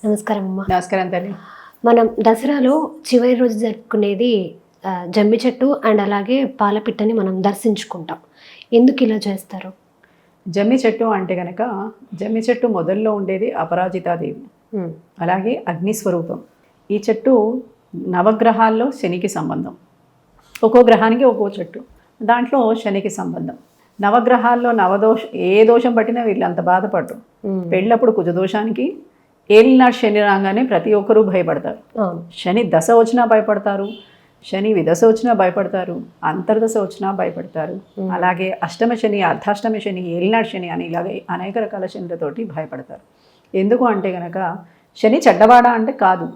నమస్కారం అమ్మా. నమస్కారం తల్లి. మనం దసరాలో చివరి రోజు జరుపుకునేది జమ్మి చెట్టు అండ్ అలాగే పాలపిట్టని మనం దర్శించుకుంటాం. ఎందుకు ఇలా చేస్తారు? జమ్మి చెట్టు అంటే కనుక జమ్మి చెట్టు మొదల్లో ఉండేది అపరాజితాదేవి, అలాగే అగ్నిస్వరూపం. ఈ చెట్టు నవగ్రహాల్లో శనికి సంబంధం. ఒక్కో గ్రహానికి ఒక్కో చెట్టు, దాంట్లో శనికి సంబంధం. నవగ్రహాల్లో ఏ దోషం పట్టినా వీళ్ళు అంత బాధపడరు. పెళ్ళప్పుడు కుజదోషానికి ఏలినాడు శని రాగానే ప్రతి ఒక్కరూ భయపడతారు. శని దశ వచ్చినా భయపడతారు, శని విదశ వచ్చినా భయపడతారు, అంతర్దశ వచ్చినా భయపడతారు. అలాగే అష్టమ శని, అర్ధాష్టమ శని, ఏలినాడు శని అని ఇలాగే అనేక రకాల శనులతోటి భయపడతారు. ఎందుకు అంటే కనుక శని చెడ్డవాడా అంటే కాదు.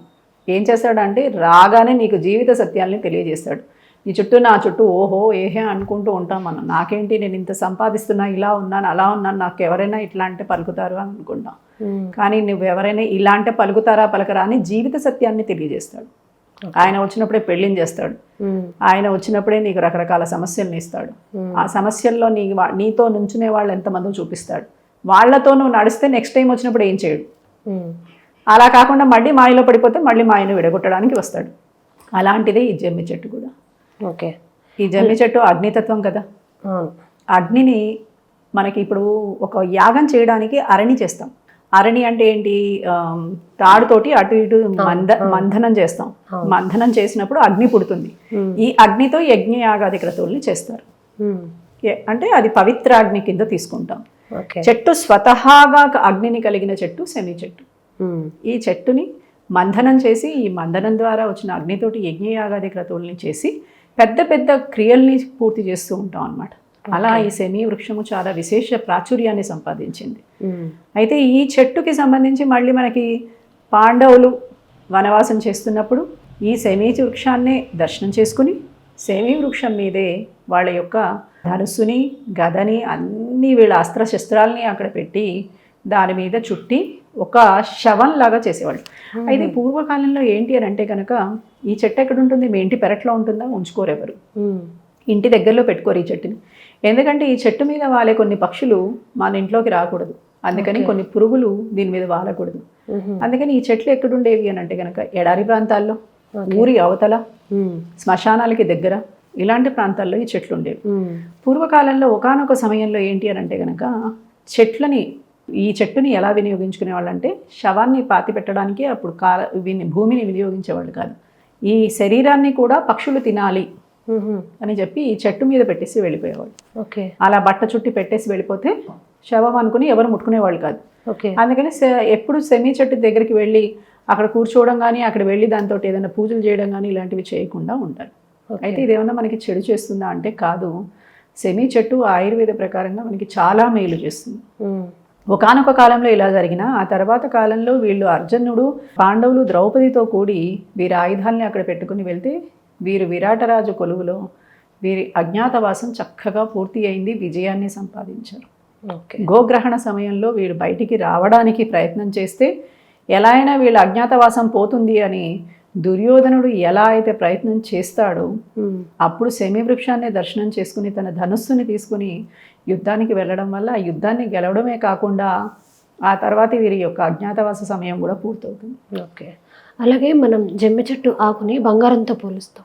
ఏం చేస్తాడంటే రాగానే నీకు జీవిత సత్యాల్ని తెలియజేస్తాడు. నీ చుట్టూ నా చుట్టూ ఓహో ఏహే అనుకుంటూ ఉంటాం మనం. నాకేంటి, నేను ఇంత సంపాదిస్తున్నా, ఇలా ఉన్నాను, అలా ఉన్నాను, నాకు ఎవరైనా ఇట్లా అంటే పలుకుతారు అని అనుకుంటాం. కానీ నువ్వు ఎవరైనా ఇలా అంటే పలుకుతారా పలకరా అని జీవిత సత్యాన్ని తెలియజేస్తాడు. ఆయన వచ్చినప్పుడే పెళ్ళిని చేస్తాడు. ఆయన వచ్చినప్పుడే నీకు రకరకాల సమస్యలను ఇస్తాడు. ఆ సమస్యల్లో నీతో నుంచునే వాళ్ళు ఎంతమందో చూపిస్తాడు. వాళ్ళతో నువ్వు నడిస్తే నెక్స్ట్ టైం వచ్చినప్పుడు ఏం చేయడు. అలా కాకుండా మళ్ళీ మాయలో పడిపోతే మళ్ళీ మాయను విడగొట్టడానికి వస్తాడు. అలాంటిదే ఈ జమ్మి చెట్టు కూడా. ఓకే, ఈ జమ్మి చెట్టు అగ్నితత్వం కదా. అగ్నిని మనకి ఇప్పుడు ఒక యాగం చేయడానికి అరణి చేస్తాం. అరణి అంటే ఏంటి? తాడుతోటి అటు ఇటు మంథనం చేస్తాం. మంథనం చేసినప్పుడు అగ్ని పుడుతుంది. ఈ అగ్నితో యజ్ఞ యాగాది క్రతువుల్ని చేస్తారు. అంటే అది పవిత్ర అగ్ని కింద తీసుకుంటాం. చెట్టు స్వతహాగా అగ్నిని కలిగిన చెట్టు శమి చెట్టు. ఈ చెట్టుని మంథనం చేసి, ఈ మంథనం ద్వారా వచ్చిన అగ్నితోటి యజ్ఞయాగాది క్రతువుల్ని చేసి పెద్ద పెద్ద క్రియల్ని పూర్తి చేస్తూ ఉంటాం అన్నమాట. అలా ఈ శమీ వృక్షము చాలా విశేష ప్రాచుర్యాన్ని సంపాదించింది. అయితే ఈ చెట్టుకి సంబంధించి మళ్ళీ మనకి పాండవులు వనవాసం చేస్తున్నప్పుడు ఈ శమీ వృక్షాన్నే దర్శనం చేసుకుని శమీ వృక్షం మీదే వాళ్ళ యొక్క ధనుస్సుని, గదని, అన్ని వీళ్ళ అస్త్రశస్త్రాలని అక్కడ పెట్టి దాని మీద చుట్టి ఒక శవంలాగా చేసేవాళ్ళు. అయితే పూర్వకాలంలో ఏంటి అని అంటే కనుక ఈ చెట్టు ఎక్కడ ఉంటుంది? మీ ఇంటి పెరట్లో ఉంటుందా? ఉంచుకోరెవరు, ఇంటి దగ్గరలో పెట్టుకోరు ఈ చెట్టుని. ఎందుకంటే ఈ చెట్టు మీద వాలే కొన్ని పక్షులు మన ఇంట్లోకి రాకూడదు. అందుకని కొన్ని పురుగులు దీని మీద వాలకూడదు. అందుకని ఈ చెట్లు ఎక్కడుండేవి అని అంటే కనుక ఎడారి ప్రాంతాల్లో, ఊరి అవతల, శ్మశానాలకి దగ్గర, ఇలాంటి ప్రాంతాల్లో ఈ చెట్లు ఉండేవి. పూర్వకాలంలో ఒకానొక సమయంలో ఏంటి అని అంటే కనుక ఈ చెట్టుని ఎలా వినియోగించుకునే వాళ్ళంటే శవాన్ని పాతి పెట్టడానికి అప్పుడు భూమిని వినియోగించేవాళ్ళు కాదు. ఈ శరీరాన్ని కూడా పక్షులు తినాలి అని చెప్పి ఈ చెట్టు మీద పెట్టేసి వెళ్ళిపోయేవాళ్ళు. అలా బట్ట చుట్టి పెట్టేసి వెళ్ళిపోతే శవం అనుకుని ఎవరు ముట్టుకునేవాళ్ళు కాదు. అందుకని ఎప్పుడు శమీ చెట్టు దగ్గరికి వెళ్ళి అక్కడ కూర్చోవడం కానీ, అక్కడ వెళ్ళి దాంతో ఏదైనా పూజలు చేయడం కానీ ఇలాంటివి చేయకుండా ఉంటారు. అయితే ఇదేమన్నా మనకి చెడు చేస్తుందా అంటే కాదు. శమీ చెట్టు ఆయుర్వేద ప్రకారంగా మనకి చాలా మేలు చేస్తుంది. ఒకానొక కాలంలో ఇలా జరిగినా ఆ తర్వాత కాలంలో వీళ్ళు అర్జునుడు, పాండవులు ద్రౌపదితో కూడి వీరి ఆయుధాలని అక్కడ పెట్టుకుని వెళ్తే వీరు విరాటరాజు కొలువులో వీరి అజ్ఞాతవాసం చక్కగా పూర్తి అయింది, విజయాన్ని సంపాదించారు. గోగ్రహణ సమయంలో వీరు బయటికి రావడానికి ప్రయత్నం చేస్తే ఎలా అయినా వీళ్ళ అజ్ఞాతవాసం పోతుంది అని దుర్యోధనుడు ఎలా అయితే ప్రయత్నం చేస్తాడో అప్పుడు శమీ వృక్షాన్ని దర్శనం చేసుకుని తన ధనుస్సుని తీసుకుని యుద్ధానికి వెళ్ళడం వల్ల ఆ యుద్ధాన్ని గెలవడమే కాకుండా ఆ తర్వాత వీరి యొక్క అజ్ఞాతవాస సమయం కూడా పూర్తవుతుంది. ఓకే, అలాగే మనం జమ్మి చెట్టు ఆకుని బంగారంతో పోలుస్తాం.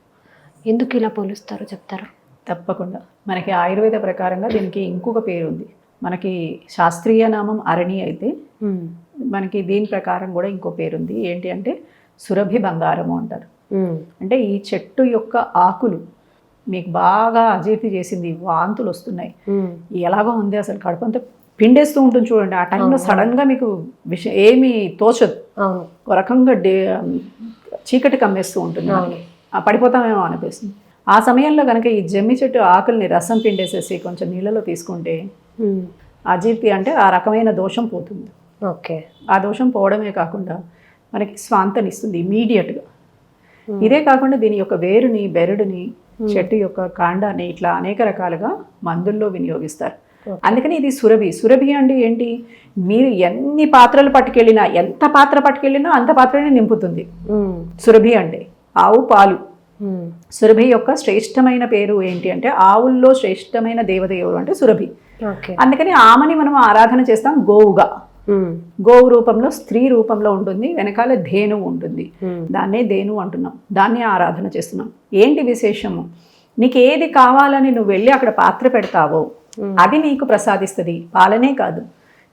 ఎందుకు ఇలా పోలుస్తారో చెప్తారా? తప్పకుండా. మనకి ఆయుర్వేద ప్రకారంగా దీనికి ఇంకొక పేరు ఉంది. మనకి శాస్త్రీయ నామం అరణి అయితే మనకి దీని ప్రకారం కూడా ఇంకో పేరుంది. ఏంటి అంటే సురభి బంగారము అంటారు. అంటే ఈ చెట్టు యొక్క ఆకులు మీకు బాగా అజీర్తి చేసింది, వాంతులు వస్తున్నాయి, ఎలాగో ఉంది, అసలు కడుపంతా పిండేస్తూ ఉంటుంది చూడండి. ఆ టైంలో సడన్గా మీకు ఏమీ తోచదు, ఒక రకంగా చీకటి కమ్మేస్తూ ఉంటుంది, పడిపోతామేమో అనిపిస్తుంది. ఆ సమయంలో కనుక ఈ జమ్మి చెట్టు ఆకుల్ని రసం పిండేసేసి కొంచెం నీళ్ళలో తీసుకుంటే అజీర్తి అంటే ఆ రకమైన దోషం పోతుంది. ఆ దోషం పోవడమే కాకుండా మనకి స్వాంతనిస్తుంది ఇమీడియట్గా. ఇదే కాకుండా దీని యొక్క వేరుని, బెరడుని, చెట్టు యొక్క కాండాన్ని ఇట్లా అనేక రకాలుగా మందుల్లో వినియోగిస్తారు. అందుకని ఇది సురభి. సురభి అంటే ఏంటి? మీరు ఎన్ని పాత్రలు పట్టుకెళ్ళినా, ఎంత పాత్ర పట్టుకెళ్ళినా అంత పాత్రని నింపుతుంది సురభి అంటే. ఆవు పాలు. సురభి యొక్క శ్రేష్టమైన పేరు ఏంటి అంటే ఆవుల్లో శ్రేష్టమైన దేవత ఎవరు అంటే సురభి. అందుకని ఆమెని మనం ఆరాధన చేస్తాం గోవుగా. గోవు రూపంలో స్త్రీ రూపంలో ఉంటుంది, వెనకాల ధేనువు ఉంటుంది. దాన్నే ధేనువు అంటున్నాం, దాన్నే ఆరాధన చేస్తున్నాం. ఏంటి విశేషము? నీకు ఏది కావాలని నువ్వు వెళ్ళి అక్కడ పాత్ర పెడతావో అది నీకు ప్రసాదిస్తుంది. పాలనే కాదు,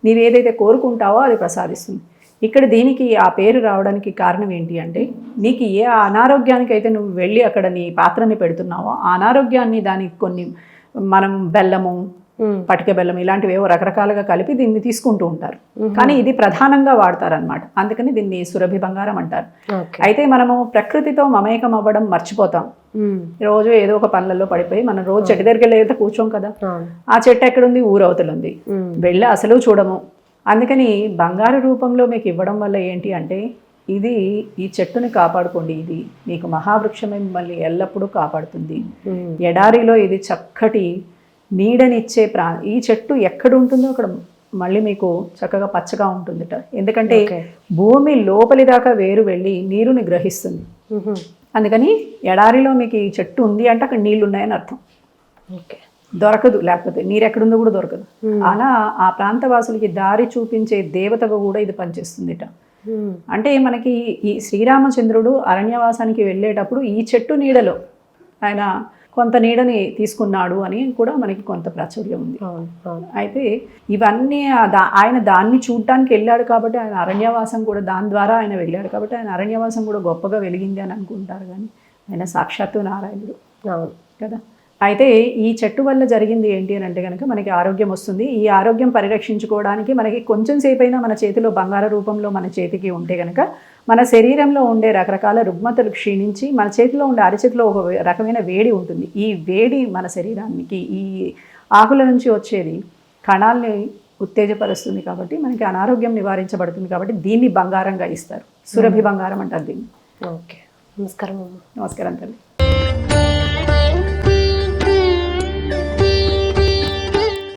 నీవేదైతే కోరుకుంటావో అది ప్రసాదిస్తుంది. ఇక్కడ దీనికి ఆ పేరు రావడానికి కారణం ఏంటి అంటే, నీకు ఏ అనారోగ్యానికి అయితే నువ్వు వెళ్ళి అక్కడ నీ పాత్రని పెడుతున్నావో ఆ అనారోగ్యాన్ని దానికి కొన్ని మనం బెల్లము, పటిక బెల్లం ఇలాంటివి ఏవో రకరకాలుగా కలిపి దీన్ని తీసుకుంటూ ఉంటారు. కానీ ఇది ప్రధానంగా వాడతారనమాట. అందుకని దీన్ని సురభి బంగారం అంటారు. అయితే మనము ప్రకృతితో మమేకం అవ్వడం మర్చిపోతాం. రోజు ఏదో ఒక పనులలో పడిపోయి మనం రోజు చెట్టు దగ్గరికి వెళ్ళి కూర్చోం కదా, ఆ చెట్టు ఎక్కడుంది, ఊరవతలుంది, వెళ్ళి అసలు చూడము. అందుకని బంగారు రూపంలో మీకు ఇవ్వడం వల్ల ఏంటి అంటే, ఇది ఈ చెట్టుని కాపాడుకోండి, ఇది మీకు మహావృక్షమే మిమ్మల్ని ఎల్లప్పుడూ కాపాడుతుంది. ఎడారిలో ఇది చక్కటి నీడనిచ్చే ఈ చెట్టు ఎక్కడ ఉంటుందో అక్కడ మళ్ళీ మీకు చక్కగా పచ్చగా ఉంటుందిట. ఎందుకంటే భూమి లోపలి దాకా వేరు వెళ్ళి నీరుని గ్రహిస్తుంది. అందుకని ఎడారిలో మీకు ఈ చెట్టు ఉంది అంటే అక్కడ నీళ్ళు ఉన్నాయని అర్థం. దొరకదు, లేకపోతే నీరు ఎక్కడుందో కూడా దొరకదు. అలా ఆ ప్రాంతవాసులకి దారి చూపించే దేవతగా కూడా ఇది పనిచేస్తుందిట. అంటే మనకి ఈ శ్రీరామచంద్రుడు అరణ్యవాసానికి వెళ్ళేటప్పుడు ఈ చెట్టు నీడలో ఆయన కొంత నీడని తీసుకున్నాడు అని కూడా మనకి కొంత ప్రాచుర్యం ఉంది. అయితే ఇవన్నీ ఆయన దాన్ని చూడటానికి వెళ్ళాడు కాబట్టి ఆయన అరణ్యవాసం కూడా దాని ద్వారా ఆయన వెళ్ళాడు కాబట్టి ఆయన అరణ్యవాసం కూడా గొప్పగా వెలిగింది అని అనుకుంటారు. కానీ ఆయన సాక్షాత్తు నారాయణుడు కదా. అయితే ఈ చెట్టు వల్ల జరిగింది ఏంటి అని అంటే కనుక మనకి ఆరోగ్యం వస్తుంది. ఈ ఆరోగ్యం పరిరక్షించుకోవడానికి మనకి కొంచెం సేపు అయినా మన చేతిలో బంగారు రూపంలో మన చేతికి ఉంటే కనుక మన శరీరంలో ఉండే రకరకాల రుగ్మతలు క్షీణించి మన చేతిలో ఉండే అరచేతిలో ఒక రకమైన వేడి ఉంటుంది. ఈ వేడి మన శరీరానికి ఈ ఆకుల నుంచి వచ్చేది కణాలని ఉత్తేజపరుస్తుంది కాబట్టి మనకి అనారోగ్యం నివారించబడుతుంది. కాబట్టి దీన్ని బంగారంగా ఇస్తారు, సురభి బంగారం అంటారు దీన్ని. ఓకే, నమస్కారం. నమస్కారం తల్లి.